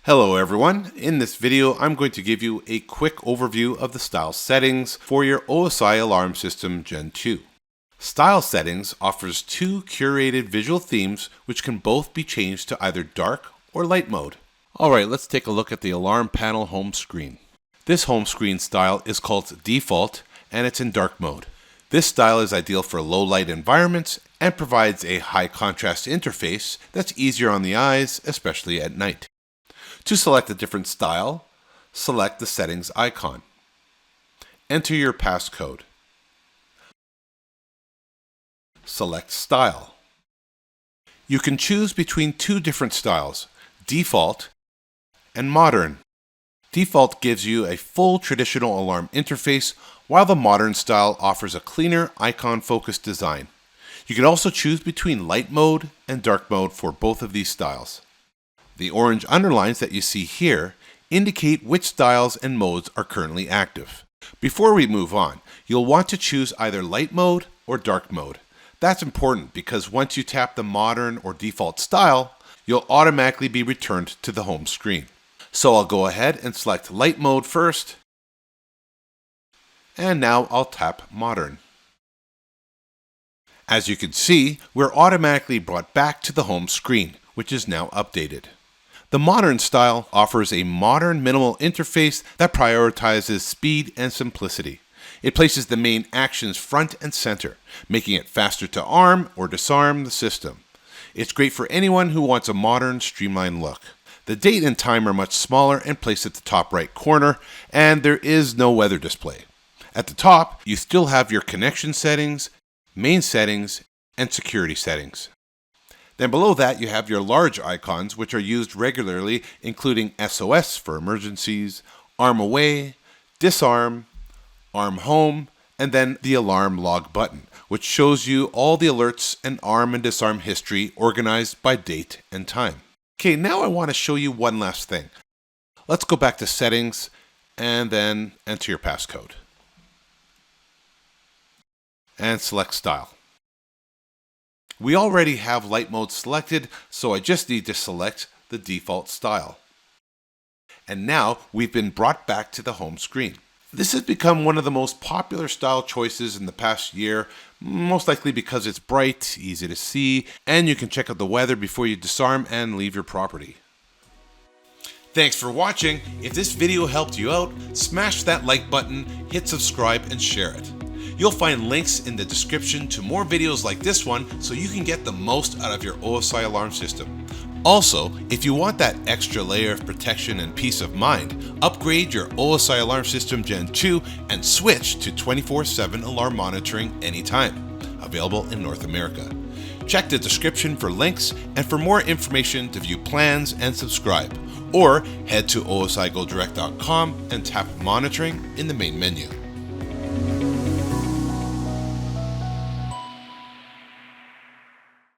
Hello everyone, in this video I'm going to give you a quick overview of the style settings for your OSI Alarm System Gen 2. Style settings offers two curated visual themes which can both be changed to either dark or light mode. Alright, let's take a look at the alarm panel home screen. This home screen style is called Default and it's in dark mode. This style is ideal for low light environments and provides a high contrast interface that's easier on the eyes, especially at night. To select a different style, select the settings icon. Enter your passcode. Select Style. You can choose between two different styles, Default and Modern. Default gives you a full traditional alarm interface, while the Modern style offers a cleaner, icon-focused design. You can also choose between light mode and dark mode for both of these styles. The orange underlines that you see here indicate which styles and modes are currently active. Before we move on, you'll want to choose either light mode or dark mode. That's important because once you tap the modern or default style, you'll automatically be returned to the home screen. So I'll go ahead and select light mode first, and now I'll tap modern. As you can see, we're automatically brought back to the home screen, which is now updated. The modern style offers a modern minimal interface that prioritizes speed and simplicity. It places the main actions front and center, making it faster to arm or disarm the system. It's great for anyone who wants a modern, streamlined look. The date and time are much smaller and placed at the top right corner, and there is no weather display. At the top, you still have your connection settings, main settings, and security settings. Then below that, you have your large icons, which are used regularly, including SOS for emergencies, Arm Away, Disarm, Arm Home, and then the Alarm Log button, which shows you all the alerts and arm and disarm history organized by date and time. Okay, now I want to show you one last thing. Let's go back to Settings and then enter your passcode. And select Style. We already have light mode selected, so I just need to select the default style. And now we've been brought back to the home screen. This has become one of the most popular style choices in the past year, most likely because it's bright, easy to see, and you can check out the weather before you disarm and leave your property. Thanks for watching. If this video helped you out, smash that like button, hit subscribe, and share it. You'll find links in the description to more videos like this one so you can get the most out of your OSI alarm system. Also, if you want that extra layer of protection and peace of mind, upgrade your OSI Alarm System Gen 2 and switch to 24/7 alarm monitoring anytime. Available in North America. Check the description for links and for more information to view plans and subscribe. Or head to osigodirect.com and tap monitoring in the main menu.